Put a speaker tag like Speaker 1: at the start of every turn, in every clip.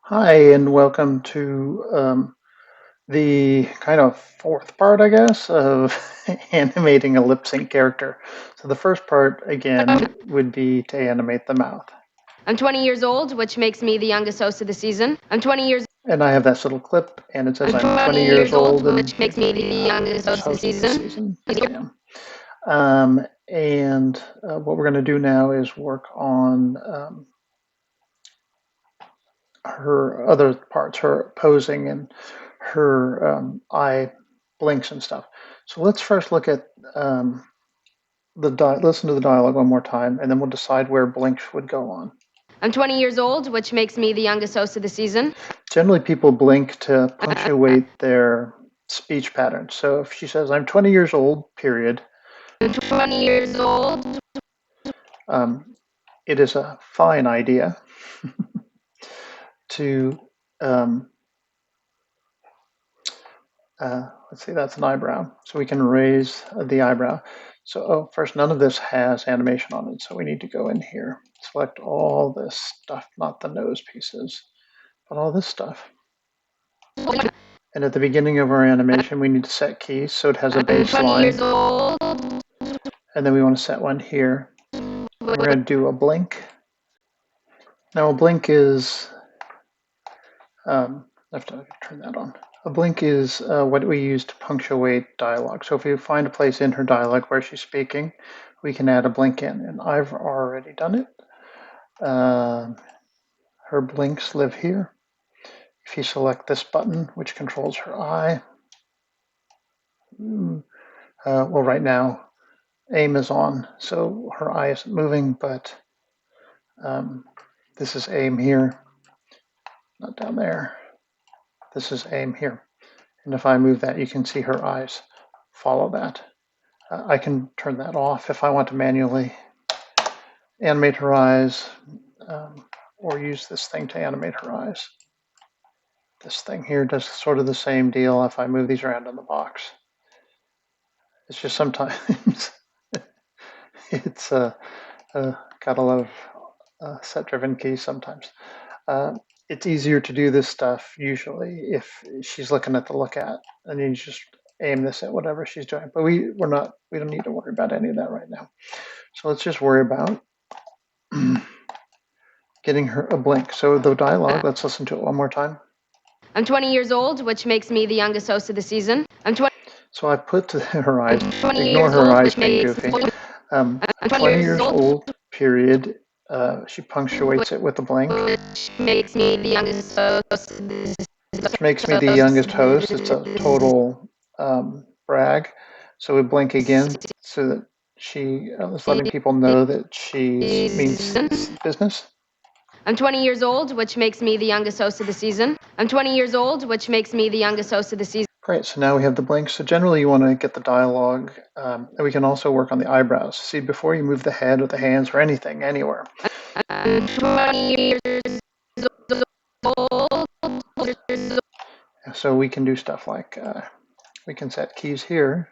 Speaker 1: Hi, and welcome to the kind of fourth part, I guess, of animating a lip sync character. So the first part, again, would be to animate the mouth.
Speaker 2: I'm 20 years old, which makes me the youngest host of the season. I'm 20 years
Speaker 1: And I have that little clip, and it says
Speaker 2: I'm
Speaker 1: I'm 20
Speaker 2: 20
Speaker 1: years
Speaker 2: years old,
Speaker 1: old and
Speaker 2: which makes me the youngest host of the
Speaker 1: host of the
Speaker 2: season.
Speaker 1: season. Yes, I am. And what we're going to do now is work on her other parts, her posing and her eye blinks and stuff. So let's first look at listen to the dialogue one more time, and then we'll decide where blinks would go on.
Speaker 2: I'm 20 years old, which makes me the youngest host of the season.
Speaker 1: Generally, people blink to punctuate their speech pattern. So if she says, "I'm 20 years old," period,
Speaker 2: I'm 20 years old.
Speaker 1: It is a fine idea to um, let's see, that's an eyebrow. So we can raise the eyebrow. So first, none of this has animation on it. So we need to go in here, select all this stuff, not the nose pieces, but all this stuff. And at the beginning of our animation, we need to set keys so it has a baseline. And then we want to set one here. And we're going to do a blink. Now a blink is, I have to turn that on. A blink is what we use to punctuate dialogue. So if you find a place in her dialogue where she's speaking, we can add a blink in. And I've already done it. Her blinks live here. If you select this button, which controls her eye, well, right now, aim is on, so her eye isn't moving, but this is aim here, not down there. This is aim here. And if I move that, you can see her eyes follow that. I can turn that off if I want to manually animate her eyes, or use this thing to animate her eyes. This thing here does sort of the same deal if I move these around in the box. It's just sometimes it's gotta love set-driven keys sometimes. It's easier to do this stuff usually if she's looking at the look at, and you just aim this at whatever she's doing. But we don't need to worry about any of that right now. So let's just worry about getting her a blink. So the dialogue, let's listen to it one more time.
Speaker 2: I'm 20 years old, which makes me the youngest host of the season.
Speaker 1: So I put her eyes, ignore her eyes being goofy. 20 years old, period. She punctuates it with a blink.
Speaker 2: Which makes me the youngest host.
Speaker 1: Which makes me the youngest host. It's a total brag. So we blink again so that she is letting people know that she means business.
Speaker 2: I'm 20 years old, which makes me the youngest host of the season. I'm 20 years old, which makes me the youngest host of the season.
Speaker 1: Great, so now we have the blinks. So generally you want to get the dialogue, and we can also work on the eyebrows. See, before you move the head or the hands or anything, anywhere.
Speaker 2: I'm 20 years old.
Speaker 1: So we can do stuff like, we can set keys here.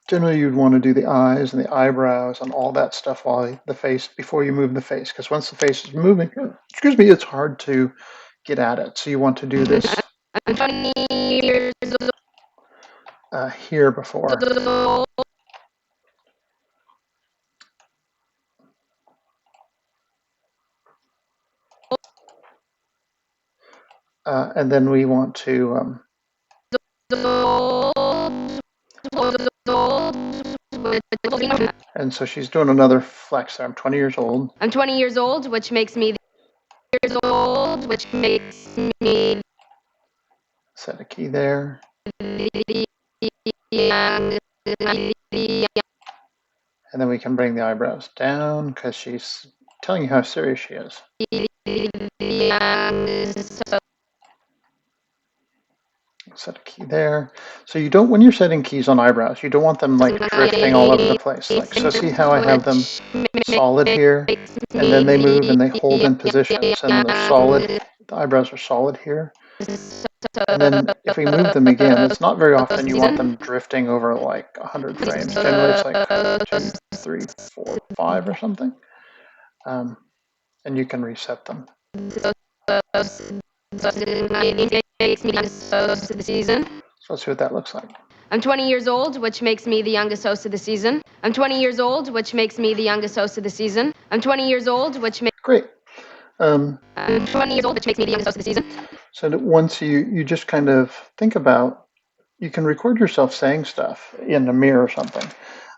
Speaker 1: Generally you'd want to do the eyes and the eyebrows and all that stuff while the face, before you move the face, because once the face is moving, excuse me, it's hard to get at it. So you want to do this here before. And then we want to, and so she's doing another flex there. I'm 20 years old.
Speaker 2: I'm 20 years old, which makes me years old, which makes me
Speaker 1: Set a key there. And then we can bring the eyebrows down because she's telling you how serious she is. Set a key there. So you don't, when you're setting keys on eyebrows, you don't want them like drifting all over the place. Like, so see how I have them solid here, and then they move and they hold in positions, and they're solid. The eyebrows are solid here. And then if we move them again, it's not very often you want them drifting over like 100 frames. Generally it's like 2, 3, 4, 5 or something. And you can reset them.
Speaker 2: makes me the youngest host of the season.
Speaker 1: So let's see what that looks like.
Speaker 2: I'm 20 years old, which makes me the youngest host of the season. I'm 20 years old, which makes me the youngest host of the season. I'm 20 years old, which makes
Speaker 1: Great.
Speaker 2: I'm 20 years old, which makes me the youngest host of the season.
Speaker 1: So that once you just kind of think about, you can record yourself saying stuff in a mirror or something,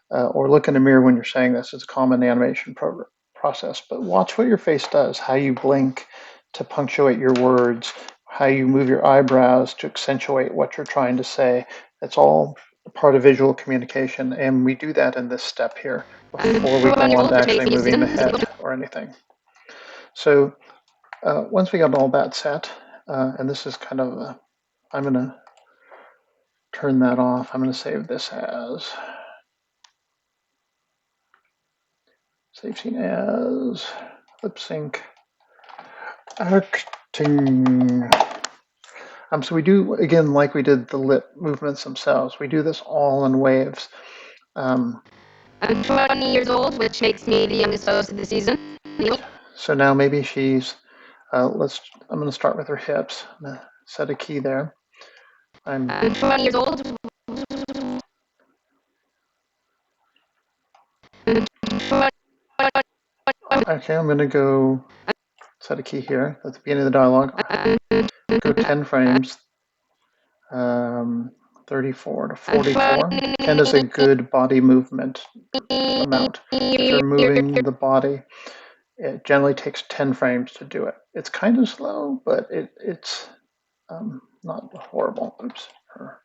Speaker 1: or look in a mirror when you're saying this. It's a common animation process. But watch what your face does, how you blink to punctuate your words, how you move your eyebrows to accentuate what you're trying to say. It's all part of visual communication, and we do that in this step here before we go on to actually moving the head or anything. So once we got all that set, and this is kind of, I'm going to turn that off. I'm going to save this as, save scene as, lip sync, acting. So we do, again, like we did the lip movements themselves, we do this all in waves.
Speaker 2: I'm 20 years old, which makes me the youngest host of the season.
Speaker 1: So now maybe she's, I'm going to start with her hips. I'm going to set a key there. I'm
Speaker 2: 20 years old.
Speaker 1: Okay, I'm going to go set a key here at the beginning of the dialogue. Go 10 frames, 34 to 44. 10 is a good body movement amount. If you're moving the body, it generally takes 10 frames to do it. It's kind of slow, but it's not horrible. Oops, her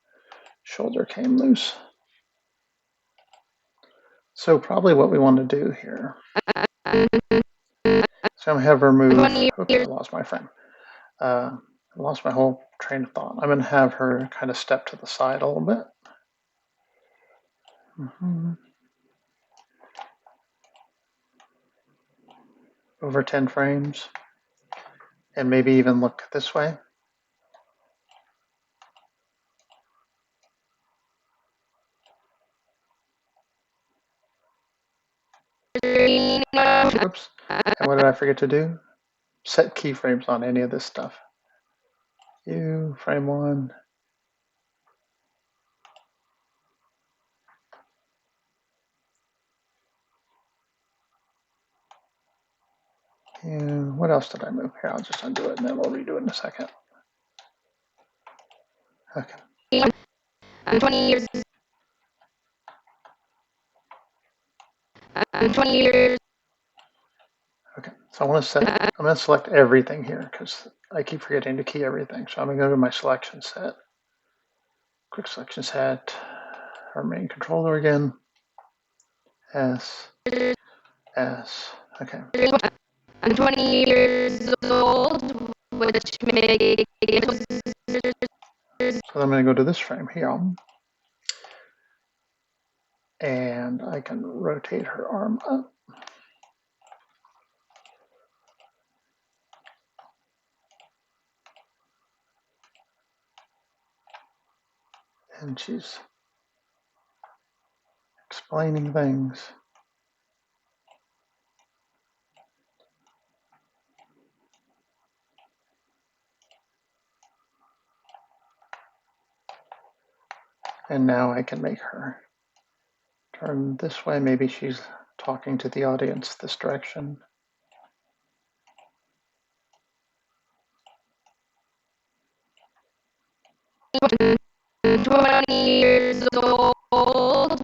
Speaker 1: shoulder came loose. So probably what we want to do here. So I'm going to have her move. Oops, I lost my frame. I lost my whole train of thought. I'm going to have her kind of step to the side a little bit. Over 10 frames. And maybe even look this way. Oops. And what did I forget to do? Set keyframes on any of this stuff. Frame 1. And what else did I move? Here, I'll just undo it and then we'll redo it in a second. Okay.
Speaker 2: I'm 20 years. I'm 20 years.
Speaker 1: Okay, so I'm going to select everything here because I keep forgetting to key everything. So I'm going to go to my selection set. Quick selection set. Our main controller again. S. S. Okay.
Speaker 2: I'm 20 years old, which makes.
Speaker 1: So I'm going to go to this frame here. And I can rotate her arm up. And she's explaining things. And now I can make her turn this way. Maybe she's talking to the audience this direction.
Speaker 2: I'm 20 years old,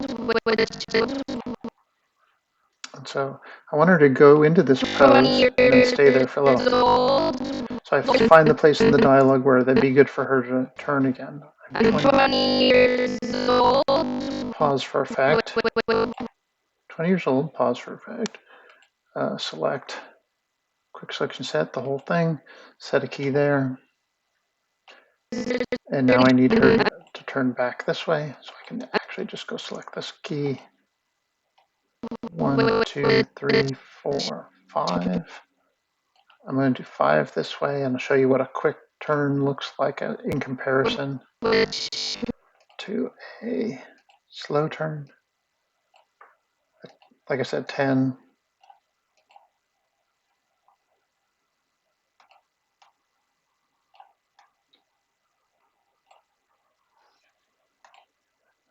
Speaker 1: And so I want her to go into this pose and then stay there for a little. So I find the place in the dialogue where that'd be good for her to turn again.
Speaker 2: I'm 20 years old.
Speaker 1: Pause for effect. 20 years old, pause for effect. Select quick selection set, the whole thing. Set a key there. And now I need her to turn back this way. So I can actually just go select this key. 1, 2, 3, 4, 5. I'm going to do 5 this way and I'll show you what a quick turn looks like in comparison to a slow turn. Like I said, 10.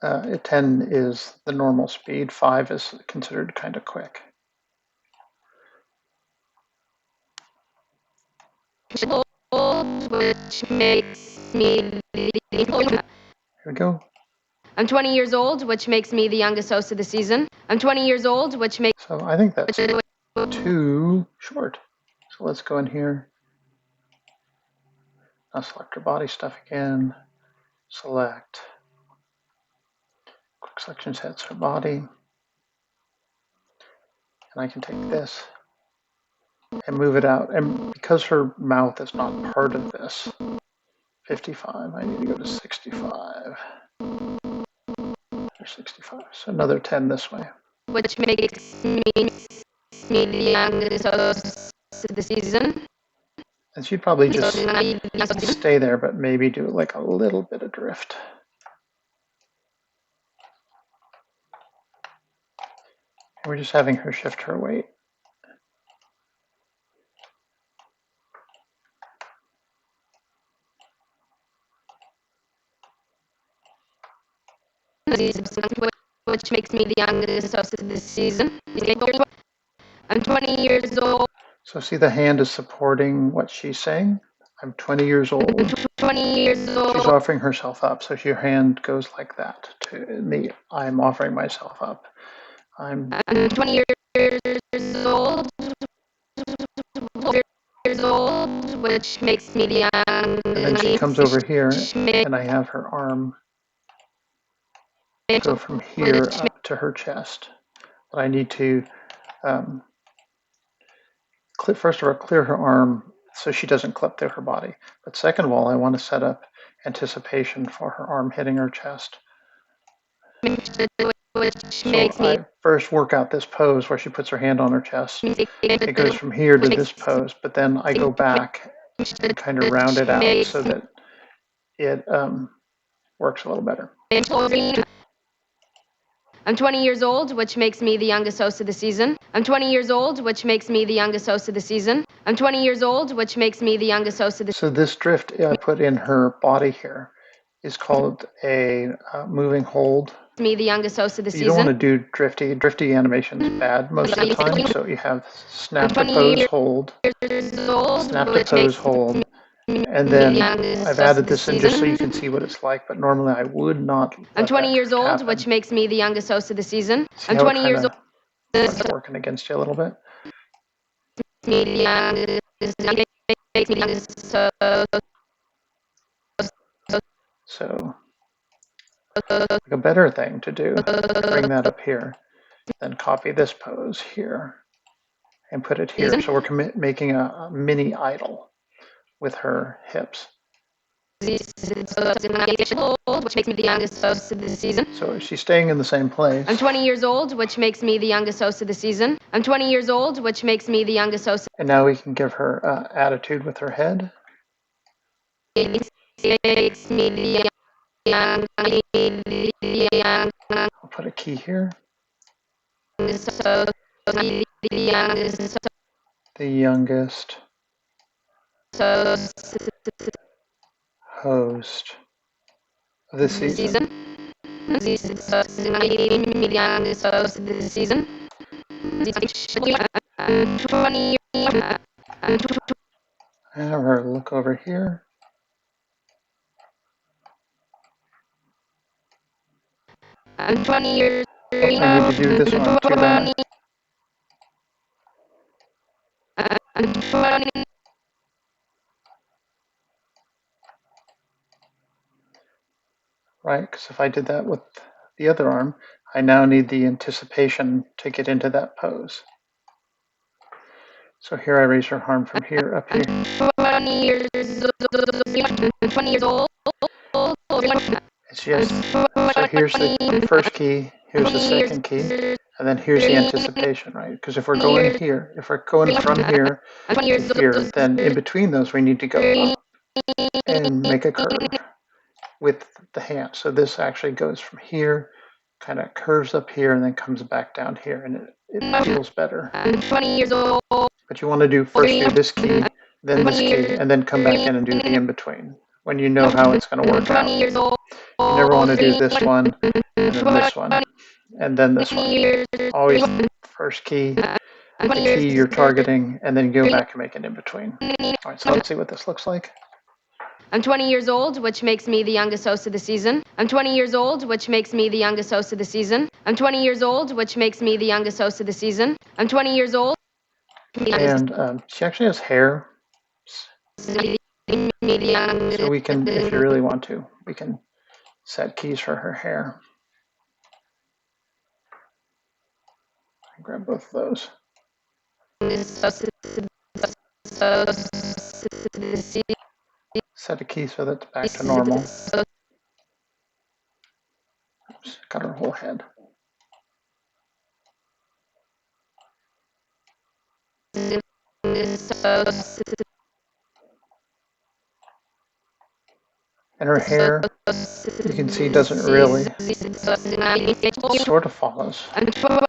Speaker 1: 10 is the normal speed. 5 is considered kind of quick.
Speaker 2: Which makes me
Speaker 1: Here we go.
Speaker 2: I'm 20 years old, which makes me the youngest host of the season. I'm 20 years old, which makes
Speaker 1: So I think that's too short. So let's go in here. I'll select her body stuff again. Select. Quick selection sets her body. And I can take this and move it out. And because her mouth is not part of this, 55, I need to go to 65. Or 65. So another 10 this way.
Speaker 2: which makes me the youngest host of the season.
Speaker 1: And she'd probably just stay there, but maybe do like a little bit of drift. And we're just having her shift her weight.
Speaker 2: Which makes me the youngest host of the season. I'm 20 years old.
Speaker 1: So see, the hand is supporting what she's saying. I'm 20 years old.
Speaker 2: 20 years old.
Speaker 1: She's offering herself up. So your hand goes like that to me. I'm offering myself up. I'm
Speaker 2: 20 years old. Which makes me the youngest.
Speaker 1: And then she comes over here, and I have her arm go from here up to her chest. But I need to, first of all, clear her arm so she doesn't clip through her body. But second of all, I want to set up anticipation for her arm hitting her chest. So I first work out this pose where she puts her hand on her chest. It goes from here to this pose, but then I go back and kind of round it out so that it works a little better.
Speaker 2: I'm 20 years old, which makes me the youngest host of the season. I'm 20 years old, which makes me the youngest host of the season. I'm 20 years old, which makes me the youngest host of the
Speaker 1: season. So this drift I put in her body here is called a moving hold.
Speaker 2: Me the youngest host of the season.
Speaker 1: You don't want to do drifty. Drifty animation is bad most of the time. So you have snap to pose hold, snap to pose hold, and then I've added this in just so you can see what it's like. But normally I would not.
Speaker 2: I'm 20 years old, which makes me the youngest host of the season.
Speaker 1: I'm 20 years old. It's working against you a little bit. So a better thing to do, bring that up here, then copy this pose here and put it here. So we're making a mini idol with her hips.
Speaker 2: Which makes me the youngest host of the season.
Speaker 1: So she's staying in the same place.
Speaker 2: I'm 20 years old, which makes me the youngest host of the season. I'm 20 years old, which makes me the youngest host.
Speaker 1: And now we can give her attitude with her head.
Speaker 2: Makes me the
Speaker 1: I'll put a key here.
Speaker 2: The
Speaker 1: youngest host of the season. Have her look over here.
Speaker 2: I'm 20 years old.
Speaker 1: I need to do this one too bad.
Speaker 2: I'm 20.
Speaker 1: Right, because if I did that with the other arm, I now need the anticipation to get into that pose. So here I raise her arm from here up here.
Speaker 2: 20 years old.
Speaker 1: It's just, so here's the first key, here's the second key, and then here's the anticipation, right? Because if we're going here, if we're going from here to here, then in between those we need to go up and make a curve with the hand. So this actually goes from here, kind of curves up here, and then comes back down here, and it feels better.
Speaker 2: I'm 20 years old.
Speaker 1: But you want to do first do this key, then this key, and then come back in and do the in-between. when you know how it's going to work out. You never want to do this one, and then this one, and then this one. Always first key, the key you're targeting, and then go back and make it in between. All right, so let's see what this looks like.
Speaker 2: I'm 20 years old, which makes me the youngest host of the season. I'm 20 years old, which makes me the youngest host of the season. I'm 20 years old, which makes me the youngest host of the season. I'm 20 years old.
Speaker 1: And she actually has hair. So we can, if you really want to, we can set keys for her hair. Grab both of those. Set a key so that's back to normal. Oops, got her whole head. And her hair, you can see, doesn't really, sort of follows. So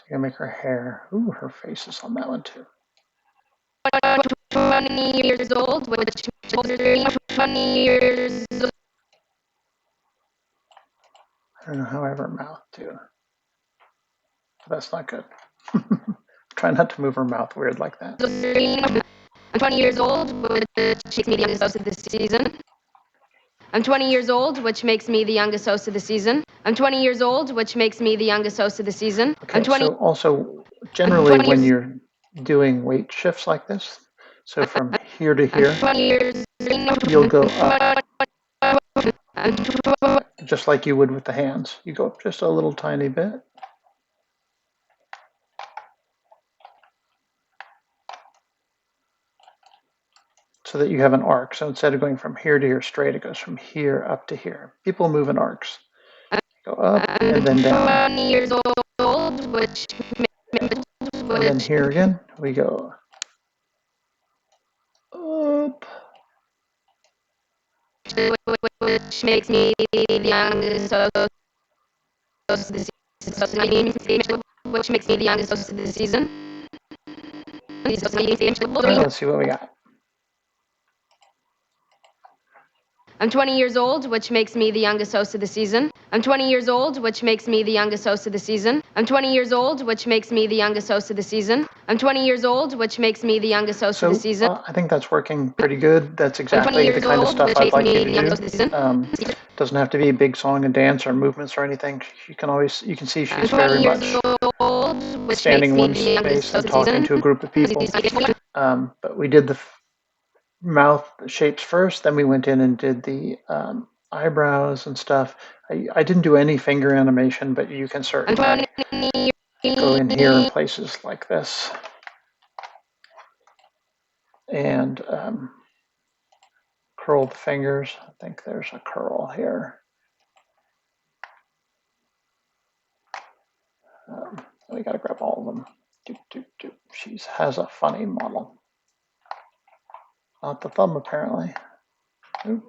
Speaker 1: you're gonna make her hair. Ooh, her face is on that one too.
Speaker 2: 20 years old, which 20 years old.
Speaker 1: I don't know how I have her mouth too. But that's not good. Try not to move her mouth weird like that.
Speaker 2: I'm 20 years old, which makes me the youngest host of the season. I'm 20 years old, which makes me the youngest host of the season. I'm 20 years old, which makes me the youngest host of the season.
Speaker 1: Okay, so also, generally when you're doing weight shifts like this, so from here to here, you'll go up, just like you would with the hands. You go up just a little tiny bit. So that you have an arc. So instead of going from here to here straight, it goes from here up to here. People move in arcs. Go up and then down.
Speaker 2: 20 years old, which
Speaker 1: and then here again, we go up.
Speaker 2: Which makes me the youngest host of the season. Which makes me the youngest host of the season.
Speaker 1: All right, let's see what we got.
Speaker 2: I'm 20 years old, which makes me the youngest host of the season. I'm 20 years old, which makes me the youngest host of the season. I'm 20 years old, which makes me the youngest host of the season. I'm 20 years old, which makes me the youngest host of the season.
Speaker 1: I think that's working pretty good. That's exactly the kind of stuff I'd like you to do. Doesn't have to be a big song and dance or movements or anything. You can see she's very much standing in one space and talking to a group of people. But we did the mouth shapes first, then we went in and did the eyebrows and stuff. I didn't do any finger animation, but you can certainly go in here in places like this and curl the fingers. I think there's a curl here. We got to grab all of them. She has a funny model. Not the thumb, apparently. So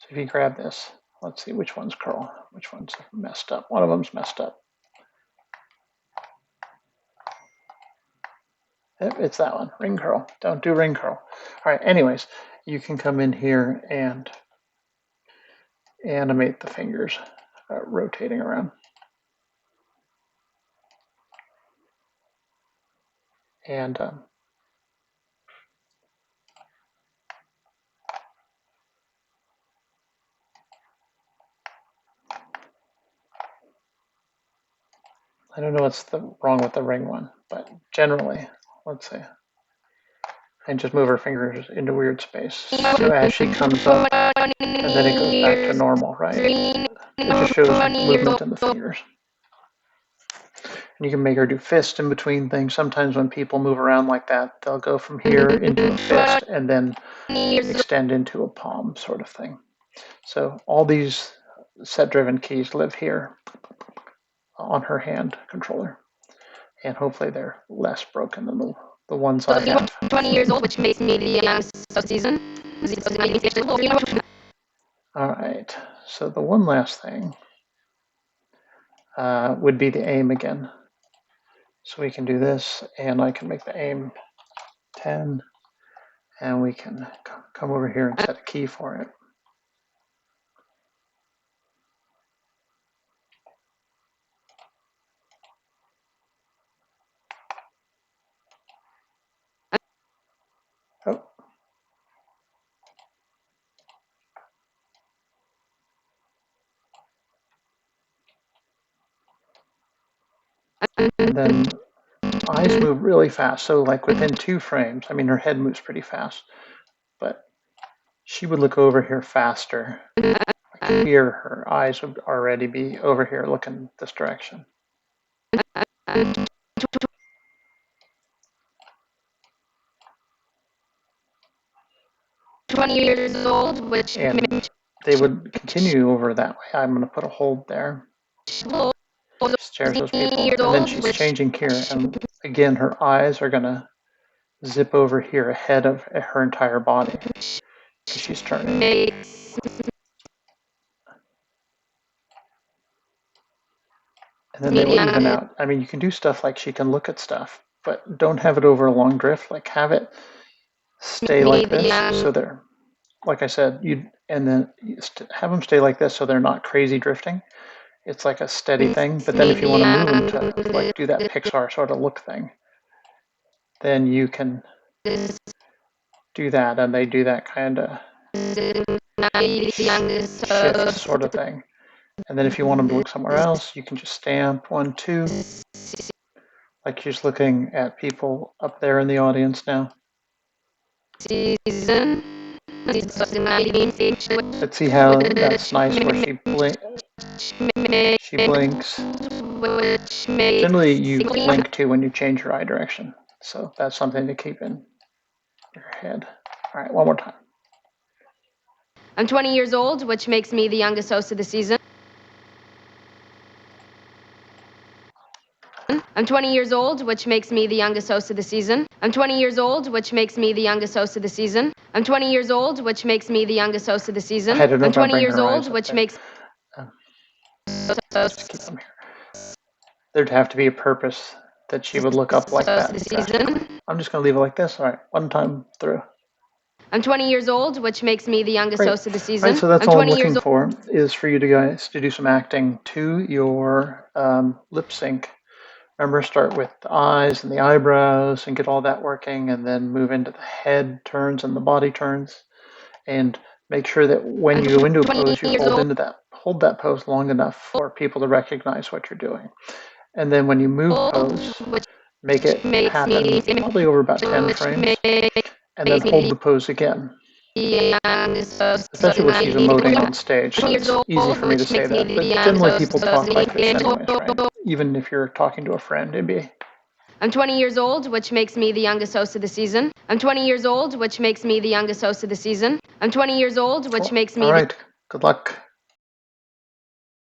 Speaker 1: if you grab this, let's see which one's curl, which one's messed up. One of them's messed up. Yep, it's that one, ring curl. Don't do ring curl. All right, anyways, you can come in here and animate the fingers rotating around. And I don't know what's wrong with the ring one, but generally, let's see. And just move her fingers into weird space. So as she comes up, and then it goes back to normal, right? It just shows movement in the fingers. And you can make her do fist in between things. Sometimes when people move around like that, they'll go from here into a fist and then extend into a palm sort of thing. So all these set-driven keys live here on her hand controller. And hopefully they're less broken than the ones I have.
Speaker 2: 20 years old, which makes me the youngest season.
Speaker 1: All right, so the one last thing would be the aim again. So we can do this, and I can make the aim 10, and we can come over here and set a key for it. Oh. And then eyes move really fast. So like within 2 frames, I mean, her head moves pretty fast, but she would look over here faster. Like here, her eyes would already be over here looking this direction.
Speaker 2: 20 years old, which
Speaker 1: and they would continue over that way. I'm going to put a hold there. Stares those people, and then she's changing here, and again, her eyes are going to zip over here ahead of her entire body because she's turning. And then they will even out. I mean, you can do stuff like she can look at stuff, but don't have it over a long drift. Like have it stay like this, so they're, like I said, and then have them stay like this so they're not crazy drifting. It's like a steady thing. But then if you want to move them to like do that Pixar sort of look thing, then you can do that, and they do that kind of shift sort of thing. And then if you want them to look somewhere else, you can just stamp 1, 2. Like she's looking at people up there in the audience now. Let's see how that's nice where she blinks. Generally, you blink too when you change your eye direction. So that's something to keep in your head. All right, one more time.
Speaker 2: I'm 20 years old, which makes me the youngest host of the season. I'm 20 years old, which makes me the youngest host of the season. I'm 20 years old, which makes me the youngest host of the season. I'm 20 years old, which makes me the youngest host of the season. I'm 20 years old, which makes
Speaker 1: just keep them here. There'd have to be a purpose that she would look up like that. I'm just going to leave it like this. All right, one time through.
Speaker 2: I'm 20 years old, which makes me the youngest host of the season.
Speaker 1: Right, so that's all I'm looking for, is for you guys to do some acting to your lip sync. Remember, start with the eyes and the eyebrows and get all that working, and then move into the head turns and the body turns. And make sure that when you go into a pose, you hold that pose long enough for people to recognize what you're doing. And then when you move pose, make it happen probably over about 10 frames, and then hold the pose again. Especially where she's emoting on stage, so it's easy for me to say that. But generally people talk like this anyways, right? Even if you're talking to a friend, maybe.
Speaker 2: I'm 20 years old, which makes me the youngest host of the season. I'm 20 years old, which makes me the youngest host of the season. I'm 20 years old, which makes me...
Speaker 1: All right, good luck.